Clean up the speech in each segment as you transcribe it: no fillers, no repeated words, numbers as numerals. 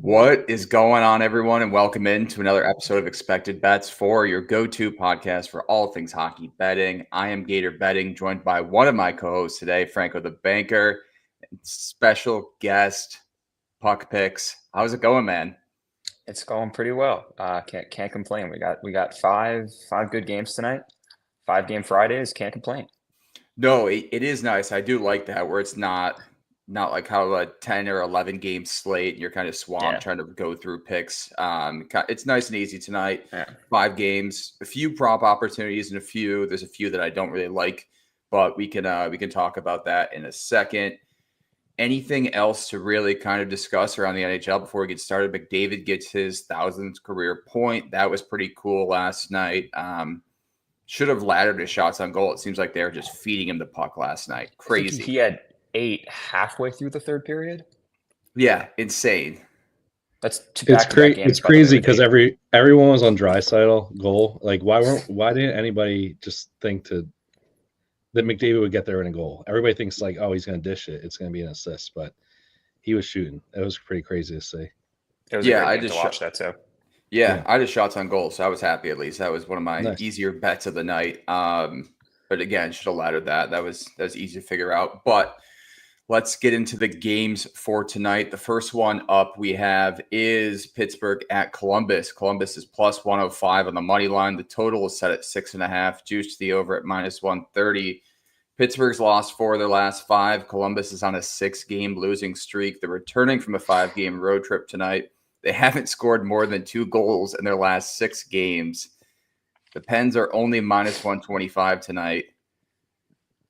What is going on, everyone, and welcome in to another episode of Expected Bets for your go-to podcast for all things hockey betting. I am Gator Betting, joined by one of my co-hosts today, Franco the Banker, and special guest, Puck Picks. How's it going, man? It's going pretty well. Can't complain. We got five good games tonight. 5-game Fridays. Can't complain. No, it is nice. I do like that, where it's not like how a 10 or 11 game slate and you're kind of swamped trying to go through picks. It's nice and easy tonight. Yeah. 5 games, a few prop opportunities, and there's a few that I don't really like, but we can talk about that in a second. Anything else to really kind of discuss around the NHL before we get started? McDavid gets his 1,000th career point. That was pretty cool last night. Should have laddered his shots on goal. It seems like they were just feeding him the puck last night. Crazy. He had 8 halfway through the third period. Yeah, insane. It's crazy because everyone was on Draisaitl goal. Like, why didn't anybody just think that McDavid would get there in a goal? Everybody thinks like, oh, he's going to dish it. It's going to be an assist, but he was shooting. It was pretty crazy to see. It was I just watched that too. Yeah, I just shots on goal, so I was happy at least. That was one of my easier bets of the night. But again, should have laddered that. That was easy to figure out. But let's get into the games for tonight. The first one up we have is Pittsburgh at Columbus. Columbus is plus 105 on the money line. The total is set at 6.5. Juice to the over at minus 130. Pittsburgh's lost 4 of their last 5. Columbus is on a 6-game losing streak. They're returning from a 5-game road trip tonight. They haven't scored more than 2 goals in their last 6 games. The Pens are only minus 125 tonight.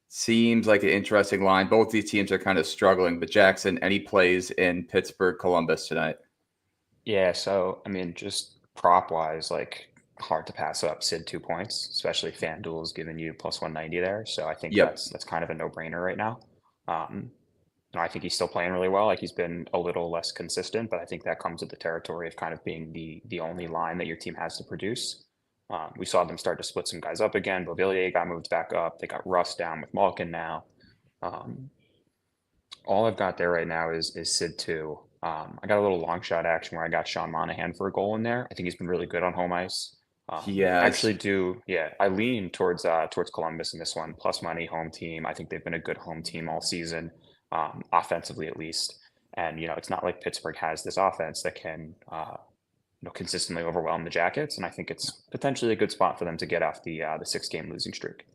Seems like an interesting line. Both these teams are kind of struggling. But Jackson, any plays in Pittsburgh, Columbus tonight? Yeah, so, I mean, just prop-wise, like, hard to pass up Sid 2 points, especially FanDuel is giving you plus 190 there. So I think that's kind of a no-brainer right now. I think he's still playing really well. Like, he's been a little less consistent, but I think that comes with the territory of kind of being the only line that your team has to produce. We saw them start to split some guys up again. Beauvillier got moved back up. They got Russ down with Malkin now. All I've got there right now is Sid 2. I got a little long shot action where I got Sean Monahan for a goal in there. I think he's been really good on home ice. I lean towards Columbus in this one. Plus money, home team. I think they've been a good home team all season. Offensively at least. And, it's not like Pittsburgh has this offense that can, consistently overwhelm the Jackets. And I think it's potentially a good spot for them to get off the 6-game losing streak.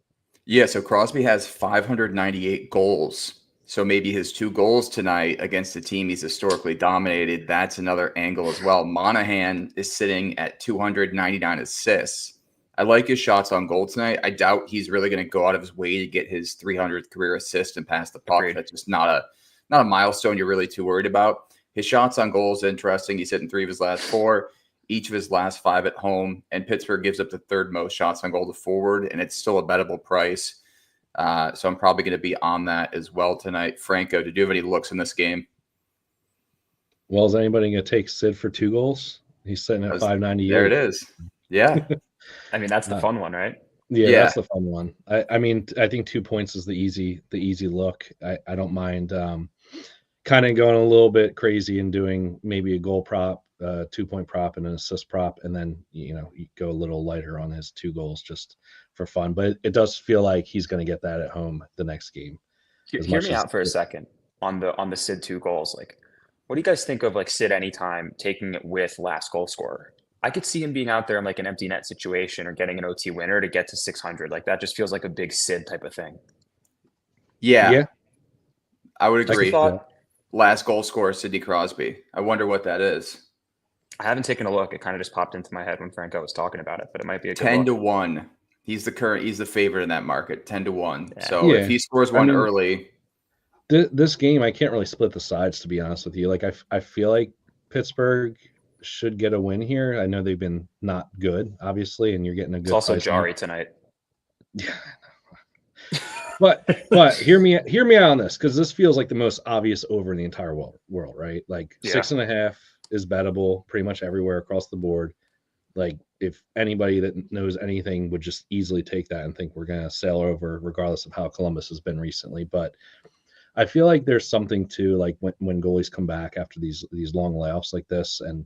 Yeah, so Crosby has 598 goals. So maybe his 2 goals tonight against a team he's historically dominated, that's another angle as well. Monahan is sitting at 299 assists. I like his shots on goal tonight. I doubt he's really going to go out of his way to get his 300th career assist and pass the puck. Agreed. That's just not a milestone you're really too worried about. His shots on goal is interesting. He's hitting 3 of his last 4, each of his last 5 at home, and Pittsburgh gives up the 3rd most shots on goal to forward, and it's still a bettable price. So I'm probably going to be on that as well tonight. Franco, did you have any looks in this game? Well, is anybody going to take Sid for 2 goals? He's sitting at 598. There it is. Yeah. I mean, that's the fun one, right? Yeah, that's the fun one. I mean, I think 2 points is the easy look. I don't mind kind of going a little bit crazy and doing maybe a goal prop, 2-point prop, and an assist prop, and then you go a little lighter on his 2 goals just for fun. But it does feel like he's going to get that at home the next game. Hear me out for a second on the Sid 2 goals. Like, what do you guys think of like Sid anytime taking it with last goal scorer? I could see him being out there in like an empty net situation or getting an OT winner to get to 600. Like, that just feels like a big Sid type of thing. Yeah. I would agree. Last goal scorer, Sidney Crosby. I wonder what that is. I haven't taken a look. It kind of just popped into my head when Franco was talking about it, but it might be a good 10-1. He's the favorite in that market, 10-1. Yeah. So if he scores one early. This game, I can't really split the sides, to be honest with you. Like, I feel like Pittsburgh should get a win here. I know they've been not good, obviously, and you're getting a good. It's also Jari tonight. Yeah, but hear me out on this, because this feels like the most obvious over in the entire world, right? Like 6.5 is bettable pretty much everywhere across the board. Like if anybody that knows anything would just easily take that and think we're going to sail over regardless of how Columbus has been recently. But I feel like there's something to like when goalies come back after these long layoffs like this, and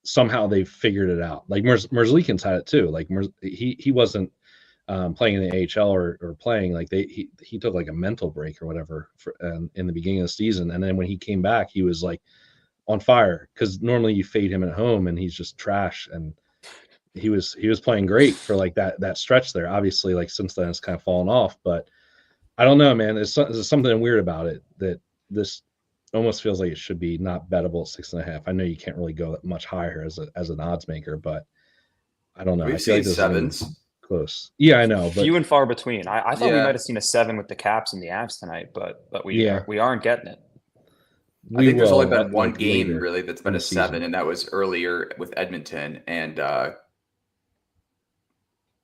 somehow they've figured it out. Like Merzlikins had it too. Like he wasn't playing in the AHL or playing like he took like a mental break or whatever in the beginning of the season, and then when he came back, he was like on fire, because normally you fade him at home and he's just trash, and he was playing great for like that stretch there. Obviously, like since then it's kind of fallen off, but I don't know, man. There's something weird about it that this almost feels like it should be not bettable at 6.5. I know you can't really go much higher as an odds maker, but I don't know. We've I feel seen like this sevens. is close. Yeah, I know, but few and far between. I thought we might have seen a 7 with the Caps and the Avs tonight, but we aren't getting it. I think there's only been one game really that's been a 7, and that was earlier with Edmonton. And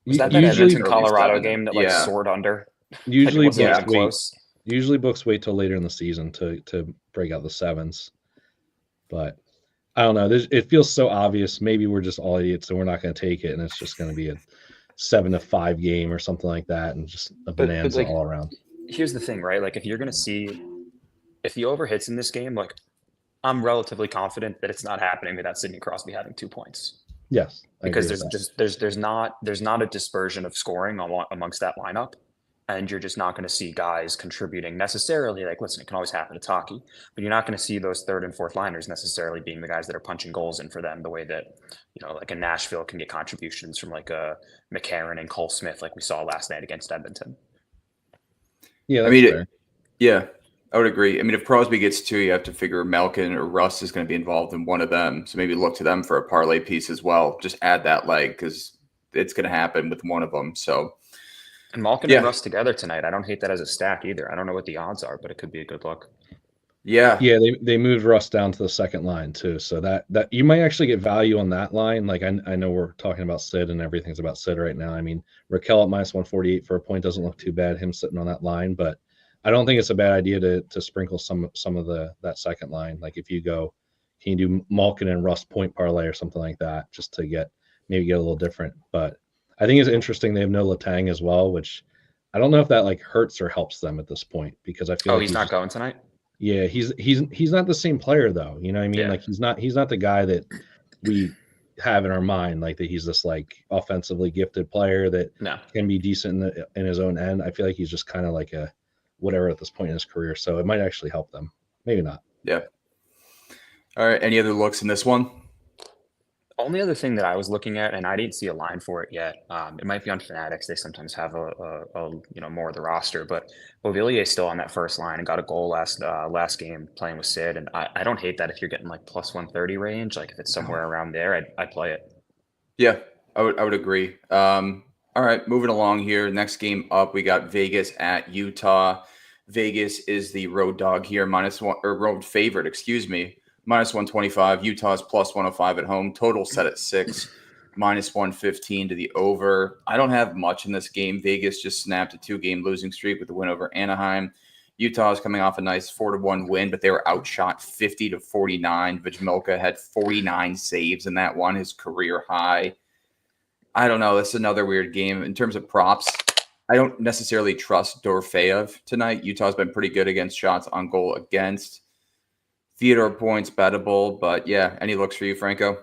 was that Edmonton Colorado game that like soared under? Usually books wait till later in the season to break out the 7s, but I don't know. It feels so obvious. Maybe we're just all idiots and we're not going to take it, and it's just going to be a 7-5 game or something like that, and just a bonanza all around. Here's the thing, right? Like if you're going to see if the over hits in this game, like I'm relatively confident that it's not happening without Sidney Crosby having 2 points. Yes, because there's not a dispersion of scoring amongst that lineup, and you're just not going to see guys contributing necessarily. Like, listen, it can always happen. It's hockey, but you're not going to see those third and fourth liners necessarily being the guys that are punching goals in for them the way that, like a Nashville can get contributions from like a McCarron and Cole Smith, like we saw last night against Edmonton. Yeah, that's fair. Yeah, I would agree. I mean, if Crosby gets 2, you have to figure Malkin or Russ is going to be involved in one of them. So maybe look to them for a parlay piece as well. Just add that leg because it's going to happen with one of them. So. And Malkin and Russ together tonight. I don't hate that as a stack either. I don't know what the odds are, but it could be a good look. Yeah. Yeah, they moved Russ down to the second line too. So that you might actually get value on that line. Like I know we're talking about Sid and everything's about Sid right now. I mean, Raquel at -148 for a point doesn't look too bad, him sitting on that line, but I don't think it's a bad idea to sprinkle some of that second line. Like if you can you do Malkin and Russ point parlay or something like that, just to maybe get a little different. But I think it's interesting they have no Letang as well, which I don't know if that like hurts or helps them at this point, because I feel like he's not going tonight. Yeah, he's not the same player though. You know what I mean? Yeah. Like he's not the guy that we have in our mind, like that he's this like offensively gifted player that can be decent in his own end. I feel like he's just kind of like a whatever at this point in his career. So it might actually help them. Maybe not. Yeah. All right. Any other looks in this one? Only other thing that I was looking at, and I didn't see a line for it yet. It might be on Fanatics. They sometimes have a more of the roster, but Beauvillier is still on that first line and got a goal last game playing with Sid. And I don't hate that if you're getting like +130 range. Like if it's somewhere around there, I'd play it. Yeah, I would agree. All right, moving along here. Next game up, we got Vegas at Utah. Vegas is the road dog here, road favorite, excuse me. -125. Utah's +105 at home. Total set at 6. -115 to the over. I don't have much in this game. Vegas just snapped a 2-game losing streak with the win over Anaheim. Utah is coming off a nice 4-1 win, but they were outshot 50-49. Vejmelka had 49 saves in that one, his career high. I don't know. That's another weird game. In terms of props, I don't necessarily trust Dorofeyev tonight. Utah's been pretty good against shots on goal against. Theodore points bettable, but yeah, any looks for you, Franco?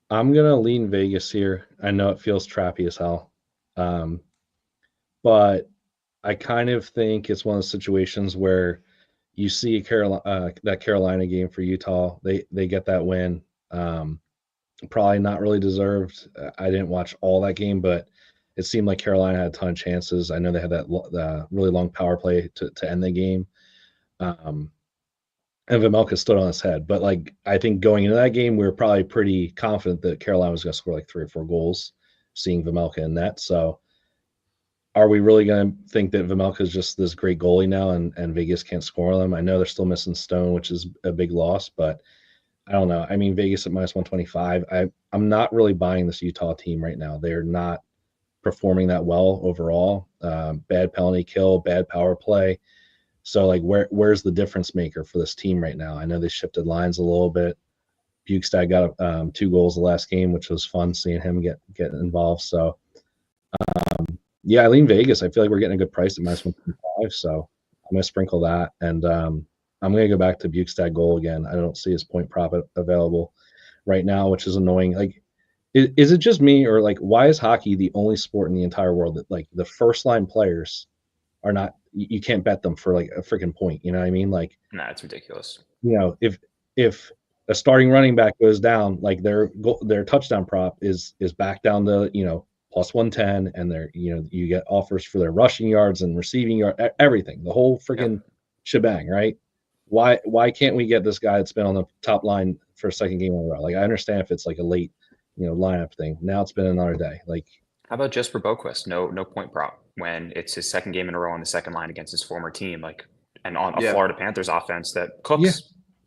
I'm going to lean Vegas here. I know it feels trappy as hell. But I kind of think it's one of those situations where you see that Carolina game for Utah. They get that win. Probably not really deserved. I didn't watch all that game, but it seemed like Carolina had a ton of chances. I know they had that really long power play to end the game. And Vejmelka stood on his head. But like I think going into that game, we were probably pretty confident that Carolina was going to score like 3 or 4 goals, seeing Vejmelka in net. So are we really going to think that Vejmelka is just this great goalie now and Vegas can't score them? I know they're still missing Stone, which is a big loss, but I don't know. I mean, Vegas at -125. I'm not really buying this Utah team right now. They're not performing that well overall. Bad penalty kill, bad power play. So like where's the difference maker for this team right now? I know they shifted lines a little bit. Bukestad got 2 goals the last game, which was fun seeing him get involved. So yeah, I lean Vegas. I feel like we're getting a good price at -1.5, so I'm gonna sprinkle that, and I'm gonna go back to Bukestad goal again. I don't see his point prop available right now, which is annoying. Like, is it just me, or like why is hockey the only sport in the entire world that like the first line players are not, you can't bet them for like a freaking point? You know what I mean? Like, nah, it's ridiculous. You know, if a starting running back goes down, like their touchdown prop is back down to, you know, +110, and they're, you know, you get offers for their rushing yards and receiving yard, everything, the whole freaking shebang, right? Why can't we get this guy that's been on the top line for a second game in a row? Like, I understand if it's like a late, you know, lineup thing. Now it's been another day. Like, how about Jesper Boquist? No point prop when it's his second game in a row on the second line against his former team, like, and on a Florida Panthers offense that cooks. Yeah.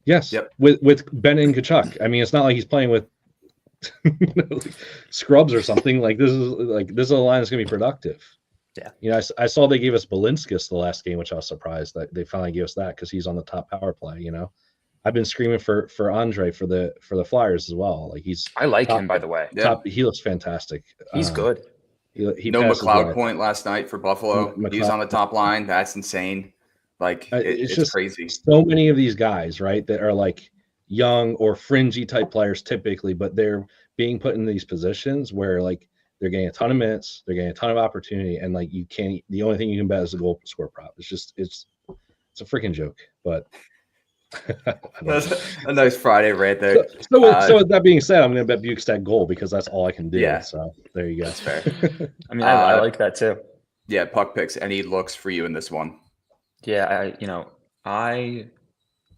Yes. Yep. With Ben and Kachuk. I mean, it's not like he's playing with scrubs or something. Like, this is a line that's gonna be productive. Yeah. You know, I saw they gave us Balinskis the last game, which I was surprised that they finally gave us that, because he's on the top power play. You know, I've been screaming for Andre for the Flyers as well. Like, I like him, by the way. He looks fantastic. He's good. He no McLeod point last night for Buffalo. He's on the top line. That's insane. Like, it's just crazy. So many of these guys, right, that are like young or fringy type players typically, but they're being put in these positions where like they're getting a ton of minutes, they're getting a ton of opportunity, and like the only thing you can bet is a goal score prop. It's a freaking joke. But that's a nice Friday right there. So with that being said, I'm going to bet Bukestad goal because that's all I can do. Yeah. So there you go. That's fair. I mean, I like that too. Yeah, puck picks. Any looks for you in this one? Yeah, I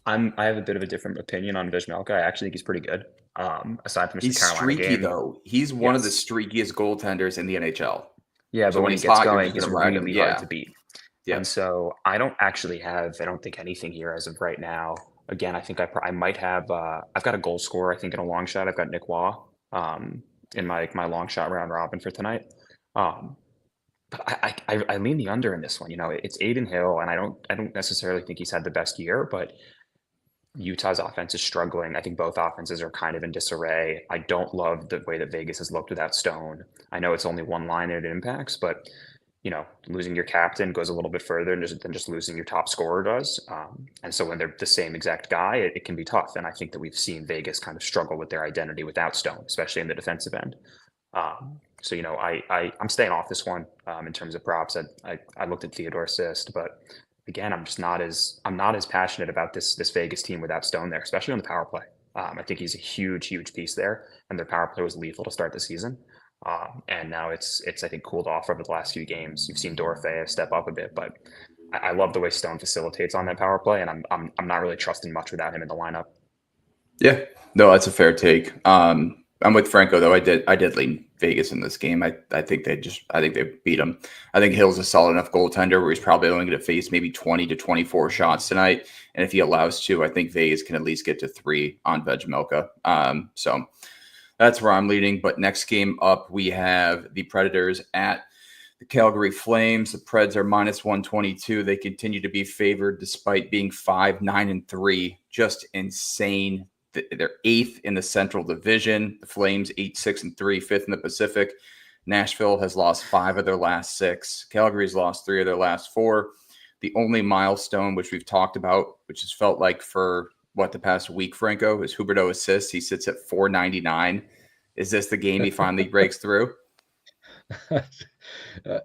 have a bit of a different opinion on Vejmelka. I actually think he's pretty good. Aside from he's Carolina streaky game. Though. He's one of the streakiest goaltenders in the NHL. Yeah, but when he gets going, he's really hard to beat. Yeah. And so I don't think anything here as of right now. Again, I think I might have. I've got a goal scorer. I think in a long shot, I've got Nick Waugh in my long shot round robin for tonight. But I lean the under in this one. You know, it's Aiden Hill, and I don't necessarily think he's had the best year, but Utah's offense is struggling. I think both offenses are kind of in disarray. I don't love the way that Vegas has looked without Stone. I know it's only one line and it impacts, but you know, losing your captain goes a little bit further than just losing your top scorer does. And so when they're the same exact guy, it can be tough. And I think that we've seen Vegas kind of struggle with their identity without Stone, especially in the defensive end. So, you know, I'm staying off this one in terms of props. I looked at Theodore assist, but again, I'm not as passionate about this Vegas team without Stone there, especially on the power play. I think he's a huge piece there, and their power play was lethal to start the season. And now it's I think cooled off over the last few games. You've seen Dorofeyev step up a bit, but I love the way Stone facilitates on that power play, and I'm not really trusting much without him in the lineup. Yeah, no, that's a fair take. I'm with Franco though. I did lean Vegas in this game. I think they beat him. I think Hill's a solid enough goaltender where he's probably only going to face maybe 20 to 24 shots tonight. And if he allows to, I think Vegas can at least get to 3 on Vejmelka. So that's where I'm leading. But next game up, we have the Predators at the Calgary Flames. The Preds are -122. They continue to be favored despite being 5-9-3. Just insane. They're 8th in the Central Division. The Flames 8-6-3, 5th in the Pacific. Nashville has lost 5 of their last 6. Calgary's lost 3 of their last 4. The only milestone, which we've talked about, which has felt like for the past week, Franco, is Huberdeau assists. He sits at 499. Is this the game he finally breaks through?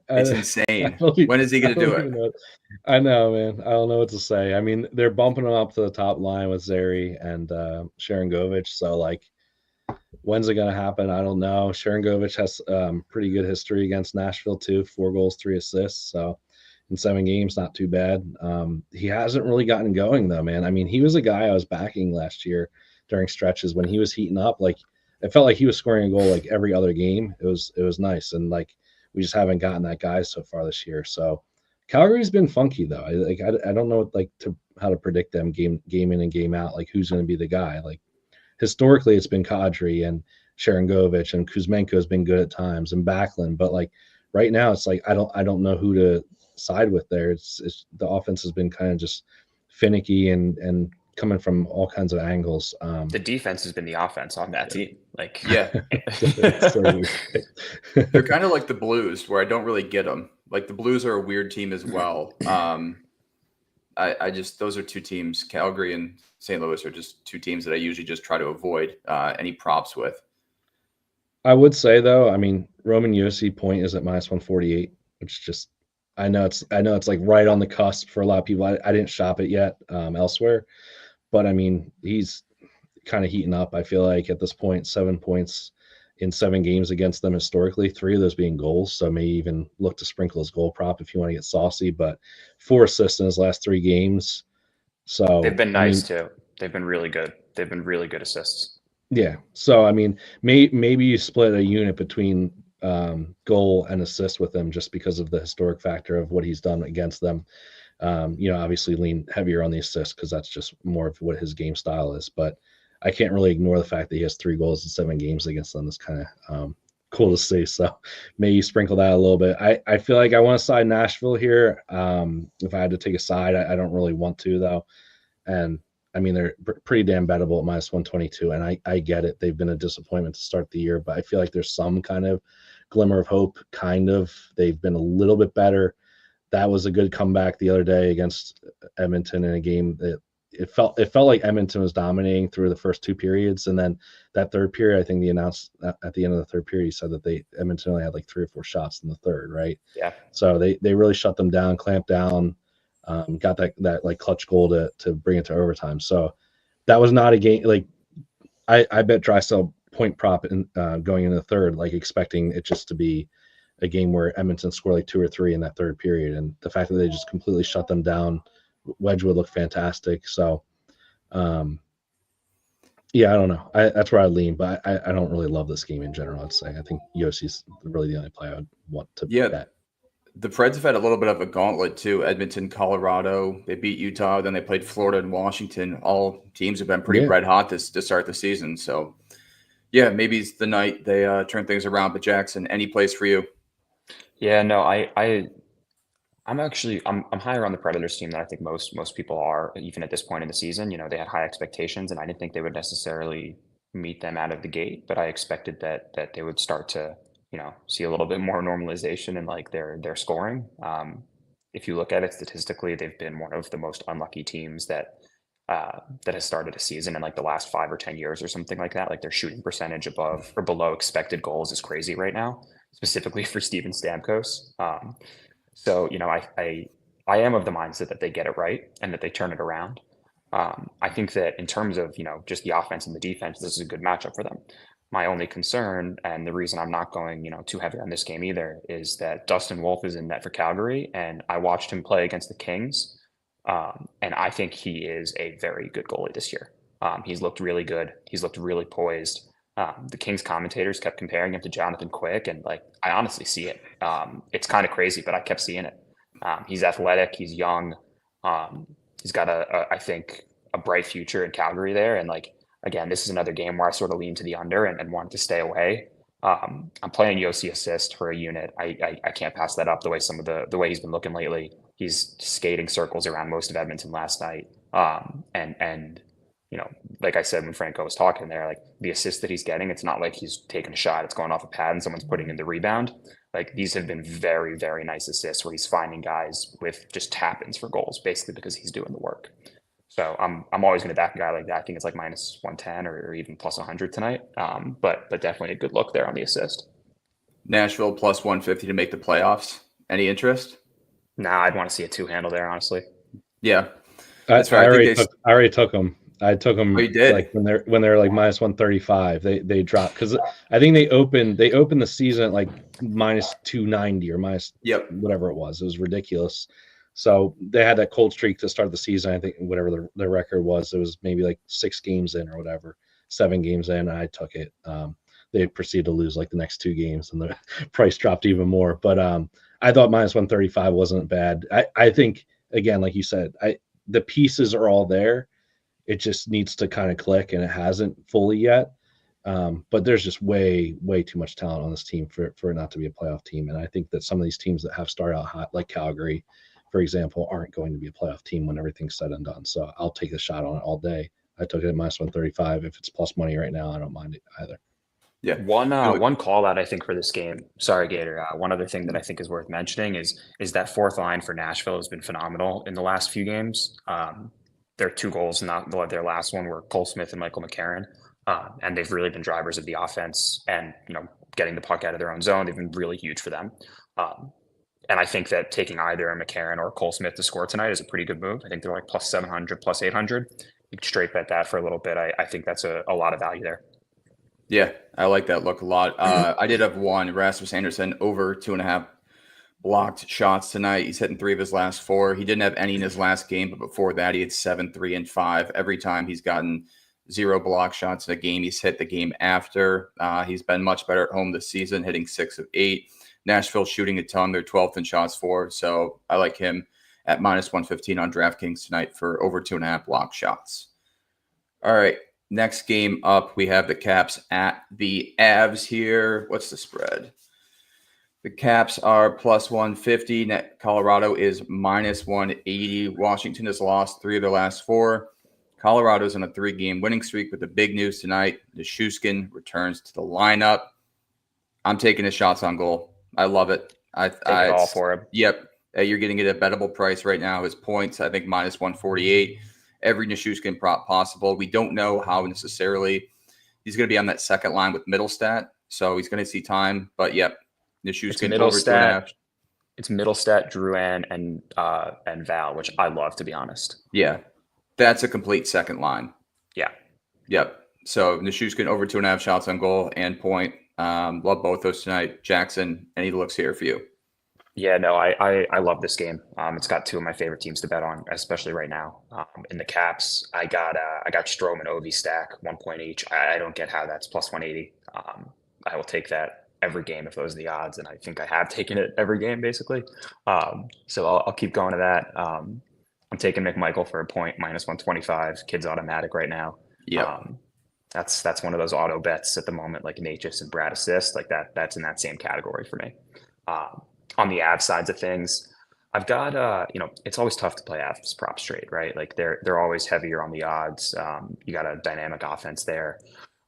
It's insane. When is he going to do it? I know, man. I don't know what to say. I mean, they're bumping him up to the top line with Zary and Sharangovich. So, like, when's it going to happen? I don't know. Sharangovich has pretty good history against Nashville, too. 4 goals, 3 assists. So, in 7 games, not too bad. He hasn't really gotten going, though, man. I mean, he was a guy I was backing last year during stretches when he was heating up. Like, it felt like he was scoring a goal, like, every other game. It was nice. And, like, we just haven't gotten that guy so far this year. So Calgary's been funky though. I don't know how to predict them game in and game out. Like who's going to be the guy? Like historically, it's been Kadri and Sharangovich, and Kuzmenko has been good at times, and Backlund. But like right now, it's like I don't know who to side with there. It's the offense has been kind of just finicky and coming from all kinds of angles. The defense has been the offense on that team. Yeah. It's so weird. They're kind of like the Blues, where I don't really get them. Like the Blues are a weird team as well. I just, those are two teams, Calgary and St. Louis are just two teams that I usually just try to avoid any props with. I would say though, I mean, Roman Josi point is at -148, which just, I know it's like right on the cusp for a lot of people. I didn't shop it yet elsewhere, but I mean, he's kind of heating up. I feel like at this point, 7 points in 7 games against them historically, 3 of those being goals. So may even look to sprinkle his goal prop if you want to get saucy, but 4 assists in his last 3 games. So they've been nice too. They've been really good. They've been really good assists. Yeah. So, I mean, maybe you split a unit between goal and assist with him just because of the historic factor of what he's done against them. Obviously lean heavier on the assist because that's just more of what his game style is. But I can't really ignore the fact that he has 3 goals in 7 games against them. It's kind of cool to see. So maybe sprinkle that a little bit. I feel like I want to side Nashville here. If I had to take a side, I don't really want to though. And I mean, they're pretty damn bettable at -122, and I get it. They've been a disappointment to start the year, but I feel like there's some kind of glimmer of hope, kind of. They've been a little bit better. That was a good comeback the other day against Edmonton in a game that it felt like Edmonton was dominating through the first 2 periods, and then that third period, I think they announced at the end of the third period, he said that Edmonton only had like 3 or 4 shots in the third, right? Yeah. So they really shut them down, clamped down. Got that like clutch goal to bring it to overtime. So that was not a game like I bet Drysdale point prop in, going into the third, like expecting it just to be a game where Edmonton scored like 2 or 3 in that third period, and the fact that they just completely shut them down. Wedgwood looked fantastic. So, I don't know. That's where I lean, but I don't really love this game in general. I'd say I think Yossi's really the only play I would want to bet. The Preds have had a little bit of a gauntlet too. Edmonton, Colorado, they beat Utah, then they played Florida and Washington. All teams have been pretty red hot to start the season. So, maybe it's the night they turn things around. But Jackson, any place for you? Yeah, no, I'm higher on the Predators team than I think most people are, even at this point in the season. They had high expectations, and I didn't think they would necessarily meet them out of the gate, but I expected that they would start to see a little bit more normalization in like their scoring. If you look at it statistically, they've been one of the most unlucky teams that has started a season in like the last 5 or 10 years or something like that. Like their shooting percentage above or below expected goals is crazy right now, specifically for Steven Stamkos. So I am of the mindset that they get it right and that they turn it around. I think that in terms of just the offense and the defense, this is a good matchup for them. My only concern, and the reason I'm not going, too heavy on this game either, is that Dustin Wolf is in net for Calgary, and I watched him play against the Kings, and I think he is a very good goalie this year. He's looked really good. He's looked really poised. The Kings commentators kept comparing him to Jonathan Quick, and like I honestly see it. It's kind of crazy, but I kept seeing it. He's athletic. He's young. He's got I think a bright future in Calgary there, and like. Again, this is another game where I sort of lean to the under and wanted to stay away. I'm playing Yossi assist for a unit. I can't pass that up the way he's been looking lately. He's skating circles around most of Edmonton last night. And like I said when Franco was talking there, like the assist that he's getting, it's not like he's taking a shot, it's going off a pad and someone's putting in the rebound. Like these have been very, very nice assists where he's finding guys with just tap-ins for goals, basically because he's doing the work. So I'm always going to back a guy like that. I think it's like -110 or even +100 tonight. But definitely a good look there on the assist. Nashville +150 to make the playoffs. Any interest? Nah, I'd want to see a 2-handle there, honestly. Yeah, that's right. I already took them. I took them. Oh, you did? Like when they're like -135. They dropped because I think they opened the season at like -290 or whatever it was. It was ridiculous. So they had that cold streak to start the season. I think whatever their record was, it was maybe like 6 games in or whatever, 7 games in. And I took it. They proceeded to lose like the next 2 games, and the price dropped even more. But I thought -135 wasn't bad. I think again, like you said, the pieces are all there. It just needs to kind of click, and it hasn't fully yet. But there's just way too much talent on this team for it not to be a playoff team. And I think that some of these teams that have started out hot, like Calgary, for example, aren't going to be a playoff team when everything's said and done. So I'll take a shot on it all day. I took it at minus 135. If it's plus money right now, I don't mind it either. Yeah. One call out I think for this game. Sorry, Gator. One other thing that I think is worth mentioning is that fourth line for Nashville has been phenomenal in the last few games. Their 2 goals, not their last one, were Cole Smith and Michael McCarron, and they've really been drivers of the offense and getting the puck out of their own zone. They've been really huge for them. And I think that taking either a McCarron or Cole Smith to score tonight is a pretty good move. I think they're like plus 700, plus 800. You can straight bet that for a little bit. I think that's a lot of value there. Yeah, I like that look a lot. I did have one, Rasmus Anderson, over 2.5 blocked shots tonight. He's hitting 3 of his last 4. He didn't have any in his last game, but before that, he had 7, 3, and 5. Every time he's gotten 0 block shots in a game, he's hit the game after. He's been much better at home this season, hitting 6 of 8. Nashville shooting a ton. They're 12th in shots for. So I like him at minus 115 on DraftKings tonight for over 2.5 block shots. All right. Next game up, we have the Caps at the Avs here. What's the spread? The Caps are plus 150. Colorado is minus 180. Washington has lost 3 of their last 4. Colorado's on a 3-game winning streak with the big news tonight. Nichushkin returns to the lineup. I'm taking his shots on goal. I love it. I all for him. Yep. You're getting it at a bettable price right now. His points, I think, minus 148. Every Nichushkin prop possible. We don't know how necessarily he's going to be on that second line with Middlestat, so he's going to see time. But yep, Nichushkin over 2.5. It's Middlestat, Drouin, and Val, which I love, to be honest. Yeah, that's a complete second line. Yeah. Yep. So Nichushkin over 2.5 shots on goal and point. Love both those tonight. Jackson, any looks here for you? Yeah, no, I love this game. It's got 2 of my favorite teams to bet on, especially right now. In the Caps, I got Strome and Ovi stack 1 point each. I don't get how that's plus 180. I will take that every game if those are the odds, and I think I have taken it every game basically. So I'll keep going to that. I'm taking McMichael for a point, minus 125. Kid's automatic right now. Yeah. That's one of those auto bets at the moment, like Natchez and Brad assist, like that. That's in that same category for me. On the Avs sides of things, I've got it's always tough to play Avs prop straight, right? Like they're always heavier on the odds. You got a dynamic offense there.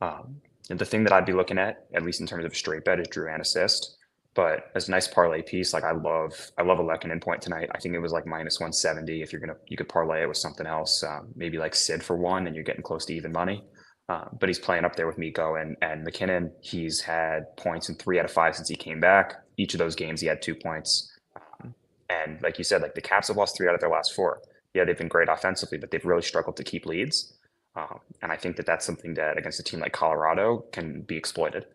And the thing that I'd be looking at least in terms of a straight bet, is Drouin assist. But as a nice parlay piece, like I love a Lehkonen point tonight. I think it was like minus 170. If you could parlay it with something else, maybe like Sid for 1, and you're getting close to even money. But he's playing up there with Mikko and McKinnon. He's had points in 3 out of 5 since he came back. Each of those games, he had 2 points. And like you said, like the Caps have lost 3 out of their last 4. Yeah, they've been great offensively, but they've really struggled to keep leads. And I think that that's something that against a team like Colorado can be exploited,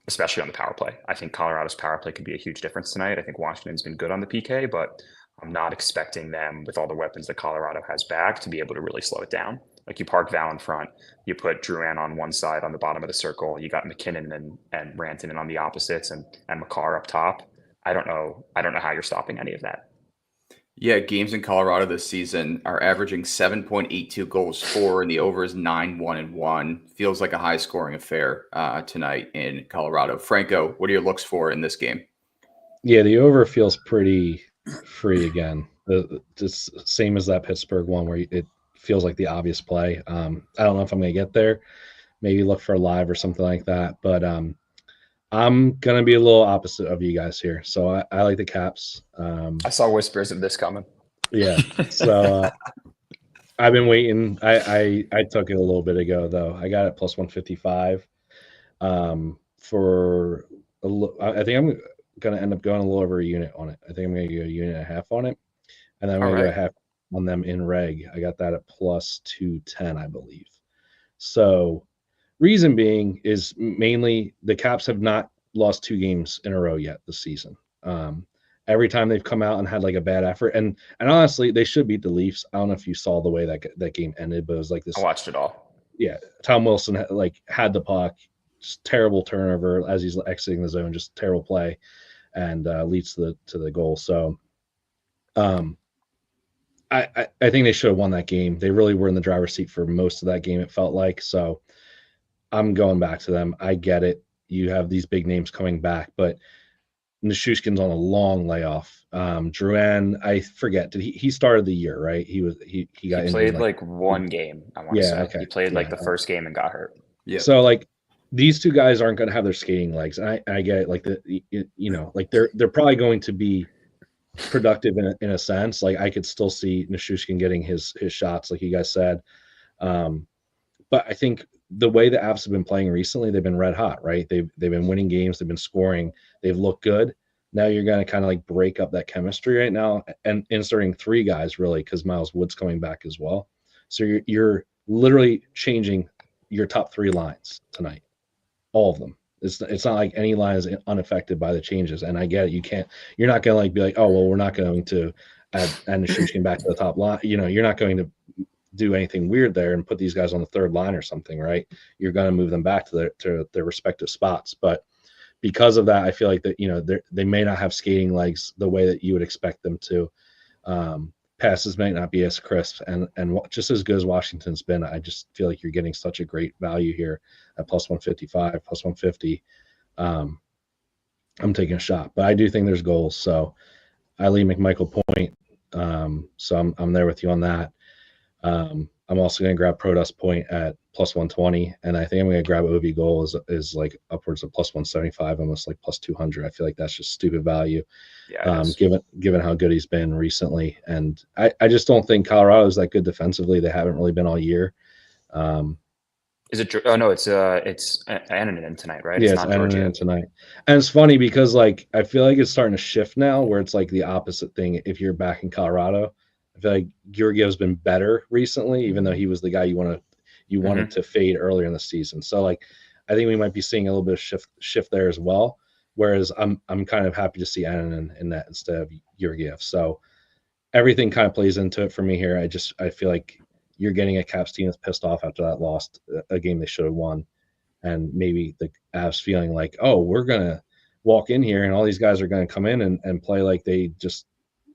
especially on the power play. I think Colorado's power play could be a huge difference tonight. I think Washington's been good on the PK, but I'm not expecting them, with all the weapons that Colorado has back, to be able to really slow it down. Like you park Val in front, you put Drouin on one side on the bottom of the circle, you got McKinnon and Rantanen on the opposites, and Makar up top. I don't know how you're stopping any of that. Yeah, games in Colorado this season are averaging 7.82 goals for, and the over is 9-1-1. Feels like a high scoring affair tonight in Colorado. Franco, what are your looks for in this game? Yeah, the over feels pretty free again. Just same as that Pittsburgh one where it feels like the obvious play. I don't know if I'm going to get there. Maybe look for a live or something like that. But I'm going to be a little opposite of you guys here. So I like the Caps. I saw whispers of this coming. Yeah. So I've been waiting. I took it a little bit ago, though. I got it plus 155 for I think I'm going to end up going a little over a unit on it. I think I'm going to go a unit and a half on it. And then I'm going to go a half on them in reg. I got that at plus 210, I believe. So reason being is mainly the Caps have not lost 2 games in a row yet this season. Every time they've come out and had like a bad effort, and honestly, they should beat the Leafs. I don't know if you saw the way that game ended, but it was like this. I watched it all. Yeah, Tom Wilson had the puck, just terrible turnover as he's exiting the zone, just terrible play, and leads to the goal. So, I think they should have won that game. They really were in the driver's seat for most of that game, it felt like. So I'm going back to them. I get it. You have these big names coming back, but Nichushkin's on a long layoff. Drouin, I forget. Did he started the year, right? He got injured. Played like one game, I want to say. Okay. He played like the first game and got hurt. Yeah. So like these two guys aren't going to have their skating legs. And I get it. Like like they're probably going to be productive in a sense. Like I could still see Nichushkin getting his shots, like you guys said. But I think the way the Avs have been playing recently, they've been red hot, right? They've been winning games, they've been scoring, they've looked good. Now you're going to kind of like break up that chemistry right now and inserting 3 guys really because Miles Wood's coming back as well. So you're literally changing your top 3 lines tonight, all of them. It's not like any line is unaffected by the changes. And I get it. You're not going to like be like, oh, well, we're not going to add Nichushkin back to the top line. You're not going to do anything weird there and put these guys on the 3rd line or something, right? You're going to move them back to their respective spots. But because of that, I feel like that, they may not have skating legs the way that you would expect them to. Passes might not be as crisp and just as good as Washington's been. I just feel like you're getting such a great value here at plus 155, plus 150. I'm taking a shot, but I do think there's goals. So I leave McMichael point. So I'm there with you on that. I'm also going to grab Protas point at plus 120, and I think I'm going to grab Ovi goal is like upwards of plus 175, almost like plus 200. I feel like that's just stupid value, given how good he's been recently. And I just don't think Colorado is that good defensively. They haven't really been all year. Is it? Oh no, it's Annunen tonight, right? Yeah, it's Annunen tonight. And it's funny because like I feel like it's starting to shift now, where it's like the opposite thing. If you're back in Colorado, I feel like Georgiev's been better recently, even though he was the guy you wanted to fade earlier in the season. So like, I think we might be seeing a little bit of shift there as well. Whereas I'm kind of happy to see Annunen in that instead of Georgiev. So everything kind of plays into it for me here. I feel like you're getting a Caps team that's pissed off after that lost a game they should have won, and maybe the Avs feeling like, oh, we're gonna walk in here and all these guys are going to come in and play like they just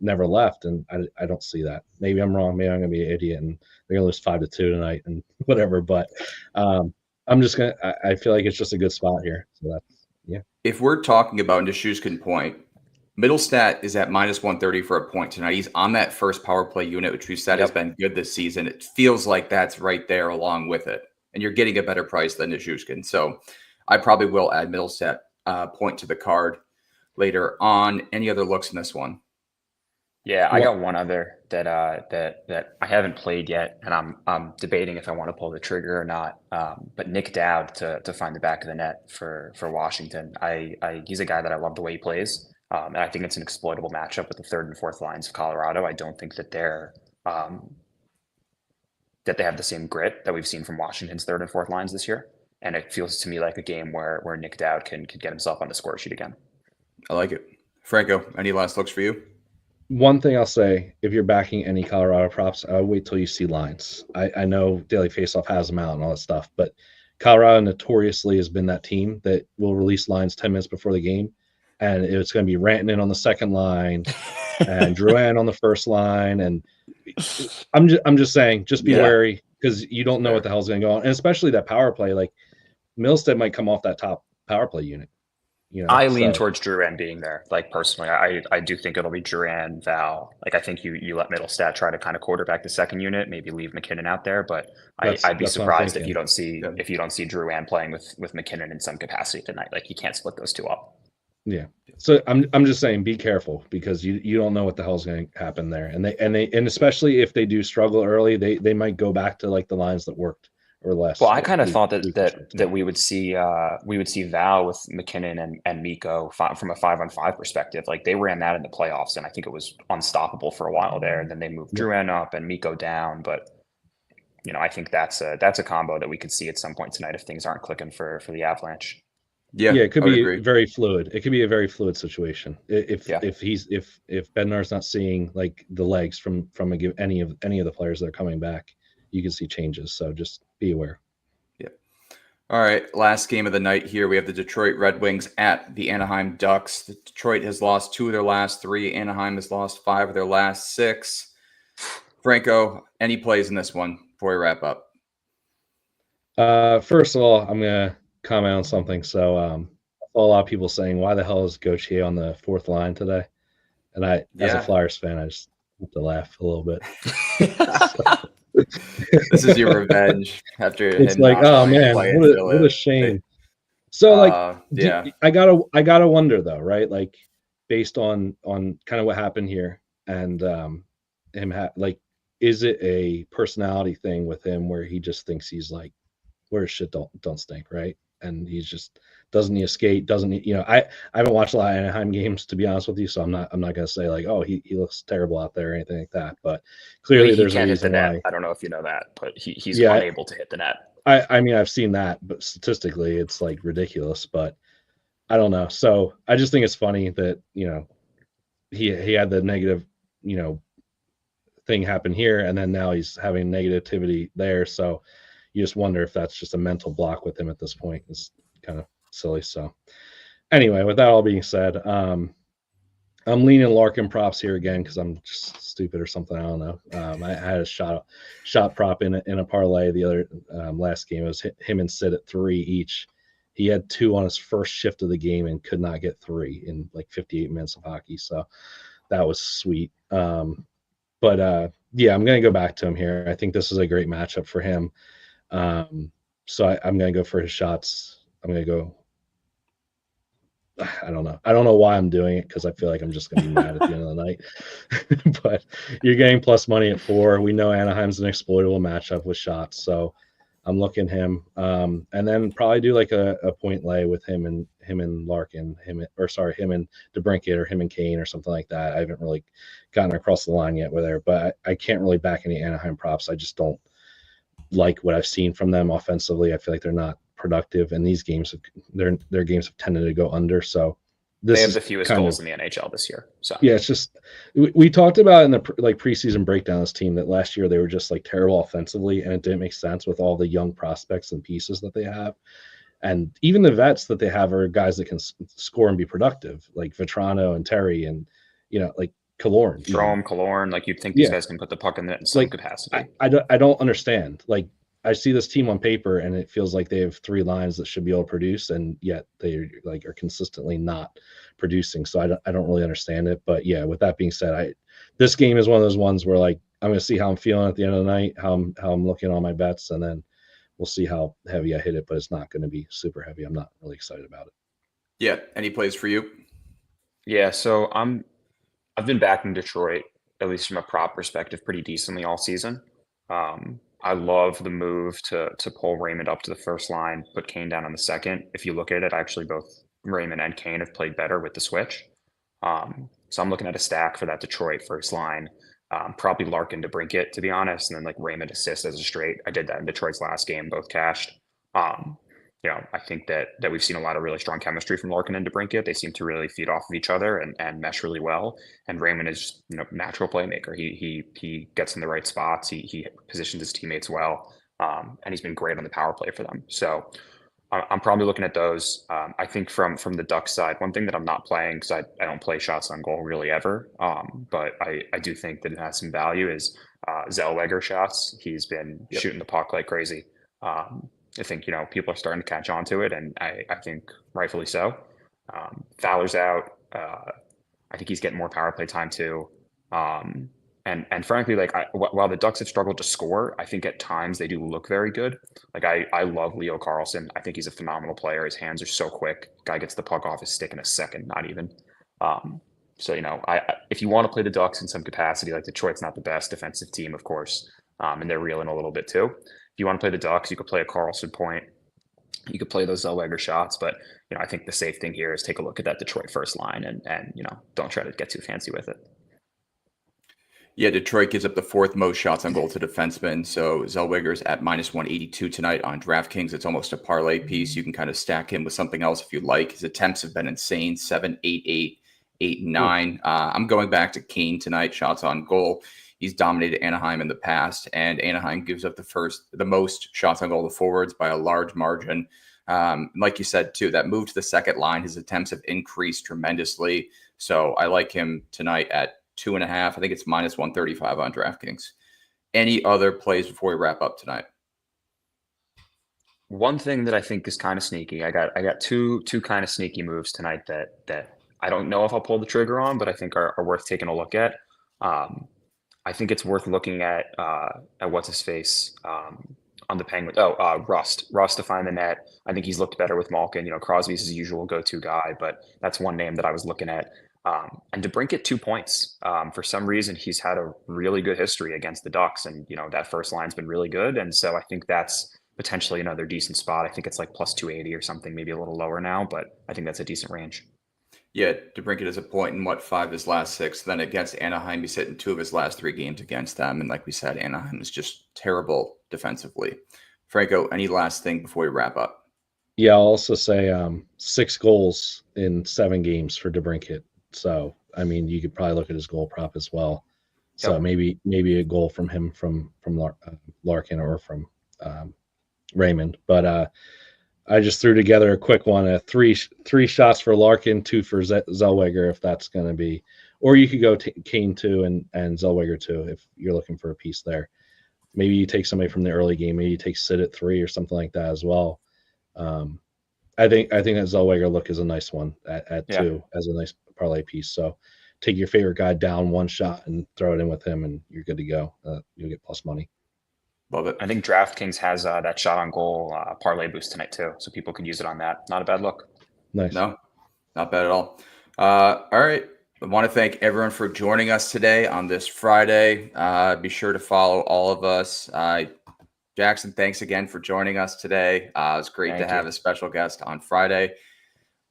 never left, and I don't see that. Maybe I'm wrong. Maybe I'm gonna be an idiot and they're gonna lose 5-2 tonight and whatever. But I'm just gonna. I feel like it's just a good spot here. So that's If we're talking about Nichushkin point, Middlestat is at minus 130 for a point tonight. He's on that first power play unit, which we said has been good this season. It feels like that's right there along with it, and you're getting a better price than Nichushkin. So I probably will add Middlestat point to the card later on. Any other looks in this one? Yeah, I got one other that I haven't played yet, and I'm debating if I want to pull the trigger or not. But Nick Dowd to find the back of the net for Washington. He's a guy that I love the way he plays, and I think it's an exploitable matchup with the 3rd and 4th lines of Colorado. I don't think that that they have the same grit that we've seen from Washington's 3rd and 4th lines this year, and it feels to me like a game where Nick Dowd can get himself on the score sheet again. I like it. Franco, any last looks for you? One thing I'll say, if you're backing any Colorado props, I would wait till you see lines. I know Daily Faceoff has them out and all that stuff, but Colorado notoriously has been that team that will release lines 10 minutes before the game, and it's going to be Rantanen on the 2nd line and Drouin on the 1st line. And I'm just saying, just be wary because you don't know what the hell's going to go on, and especially that power play. Like Milstead might come off that top power play unit. I lean towards Drouin being there. Like personally, I do think it'll be Drouin, Val. Like I think you let Middlestat try to kind of quarterback the 2nd unit, maybe leave McKinnon out there. But I'd be surprised if you don't see Drouin playing with McKinnon in some capacity tonight. Like you can't split those two up. Yeah. So I'm just saying, be careful because you don't know what the hell's going to happen there, and especially if they do struggle early, they might go back to like the lines that worked. Or less. Well, I kind of thought that we would see Val with McKinnon and Mikko from a 5-on-5 perspective. Like they ran that in the playoffs, and I think it was unstoppable for a while there. And then they moved Drouin up and Mikko down. But I think that's a combo that we could see at some point tonight if things aren't clicking for the Avalanche. Yeah, it could be very fluid. It could be a very fluid situation if Bednar's not seeing like the legs from any of the players that are coming back. You can see changes, so just be aware. Yeah. All right, last game of the night here. We have the Detroit Red Wings at the Anaheim Ducks. Detroit has lost 2 of their last 3. Anaheim has lost 5 of their last 6. Franco, any plays in this one before we wrap up? First of all, I'm gonna comment on something. So, I saw a lot of people saying, "Why the hell is Gauthier on the fourth line today?" And as a Flyers fan, I just have to laugh a little bit. This is your revenge after it's him like, not oh wanting to man, play what a shame. So, I gotta wonder though, right? Like, based on kind of what happened here, and him is it a personality thing with him where he just thinks he's like, where his shit don't stink, right? And he's just doesn't he skate? Doesn't he? I haven't watched a lot of Anaheim games, to be honest with you, so I'm not gonna say like, oh, he looks terrible out there or anything like that. But clearly, there's a reason why. I don't know if you know that, but he's unable to hit the net. I mean, I've seen that, but statistically, it's like ridiculous. But I don't know. So I just think it's funny that he had the negative thing happen here, and then now he's having negativity there. So you just wonder if that's just a mental block with him at this point. It's kind of silly. So anyway, with that all being said, I'm leaning Larkin props here again because I'm just stupid or something. I don't know. I had a shot prop in a parlay the other last game. It was him and Sid at 3 each. He had 2 on his first shift of the game and could not get 3 in like 58 minutes of hockey. So that was sweet. But yeah, I'm going to go back to him here. I think this is a great matchup for him. So I'm going to go for his shots. I'm going to go. I don't know. I don't know why I'm doing it because I feel like I'm just going to be mad at the end of the night. But you're getting plus money at 4. We know Anaheim's an exploitable matchup with shots. So I'm looking him. And then probably do like a point lay with him and Larkin, him and DeBrincat or him and Kane or something like that. I haven't really gotten across the line yet with her, but I can't really back any Anaheim props. I just don't like what I've seen from them offensively. I feel like they're not productive, and these games their games have tended to go under. So they have the fewest goals in the NHL this year. So yeah, it's just we talked about in the preseason breakdown this team that last year they were just like terrible offensively, and it didn't make sense with all the young prospects and pieces that they have. And even the vets that they have are guys that can score and be productive, like Vetrano and Terry, and like Killorn. Killorn, like you'd think these guys can put the puck in net in some capacity. I don't understand. Like I see this team on paper and it feels like they have 3 lines that should be able to produce, and yet they are consistently not producing. So I don't really understand it. But yeah, with that being said, this game is one of those ones where like I'm going to see how I'm feeling at the end of the night, how I'm looking on my bets, and then we'll see how heavy I hit it. But it's not going to be super heavy. I'm not really excited about it. Yeah. Any plays for you? Yeah. So I've been backing Detroit, at least from a prop perspective, pretty decently all season. I love the move to pull Raymond up to the first line, put Kane down on the second. If you look at it, actually both Raymond and Kane have played better with the switch. So I'm looking at a stack for that Detroit first line. Probably Larkin to DeBrincat, to be honest, and then like Raymond assist as a straight. I did that in Detroit's last game, both cashed. I think that we've seen a lot of really strong chemistry from Larkin and DeBrincat. They seem to really feed off of each other and mesh really well. And Raymond is natural playmaker. He gets in the right spots. He positions his teammates well, and he's been great on the power play for them. So I'm probably looking at those. I think from the Ducks side, one thing that I'm not playing because I don't play shots on goal really ever, but I do think that it has some value is Zellweger shots. He's been shooting the puck like crazy. I think, people are starting to catch on to it, and I think rightfully so. Fowler's out. I think he's getting more power play time too. And frankly, while the Ducks have struggled to score, I think at times they do look very good. Like I love Leo Carlsson. I think he's a phenomenal player. His hands are so quick. Guy gets the puck off his stick in a second, not even. So if you want to play the Ducks in some capacity, like Detroit's not the best defensive team, of course, and they're reeling a little bit too. If you want to play the Ducks, you could play a Carlson point. You could play those Zellweger shots, but I think the safe thing here is take a look at that Detroit first line and don't try to get too fancy with it. Yeah, Detroit gives up the 4th most shots on goal to defensemen. So Zellweger's at -182 tonight on DraftKings. It's almost a parlay piece. You can kind of stack him with something else if you like. His attempts have been insane: 7, 8, 8, 8, 9. I'm going back to Kane tonight. Shots on goal. He's dominated Anaheim in the past, and Anaheim gives up the most shots on goal to forwards by a large margin. Like you said, too, that move to the second line, his attempts have increased tremendously. So I like him tonight at 2.5. I think it's -135 on DraftKings. Any other plays before we wrap up tonight? One thing that I think is kind of sneaky. I got two kind of sneaky moves tonight that I don't know if I'll pull the trigger on, but I think are worth taking a look at. Um, I think it's worth looking at what's his face on the Penguins. Oh, Rust to find the net. I think he's looked better with Malkin. You know, Crosby's his usual go-to guy, but that's one name that I was looking at. And DeBrincat 2 points. For some reason, he's had a really good history against the Ducks, and you know that first line's been really good. And so I think that's potentially another decent spot. I think it's like plus 280 or something, maybe a little lower now, but I think that's a decent range. Yeah, DeBrincat is a point in 5 of his last 6. Then against Anaheim, he's hitting 2 of his last 3 games against them. And like we said, Anaheim is just terrible defensively. Franco, any last thing before we wrap up? Yeah, I'll also say 6 goals in 7 games for DeBrincat. So, I mean, you could probably look at his goal prop as well. So Yep. maybe a goal from him from Larkin or from Raymond. But I just threw together a quick one: three shots for Larkin, 2 for Zellweger, if that's going to be, or you could go Kane 2 and Zellweger 2 if you're looking for a piece there. Maybe you take somebody from the early game. Maybe you take Sid at 3 or something like that as well. I think that Zellweger look is a nice one at 2 as a nice parlay piece. So take your favorite guy down 1 shot and throw it in with him, and you're good to go. You'll get plus money. Love it. I think DraftKings has that shot on goal parlay boost tonight too, so people can use it on that. Not a bad look. Nice. No, not bad at all. All right. I want to thank everyone for joining us today on this Friday. Be sure to follow all of us. Jackson, thanks again for joining us today. It was great to have a special guest on Friday.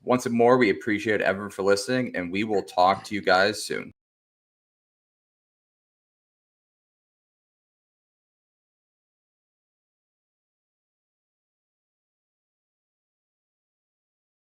Once more, we appreciate everyone for listening, and we will talk to you guys soon.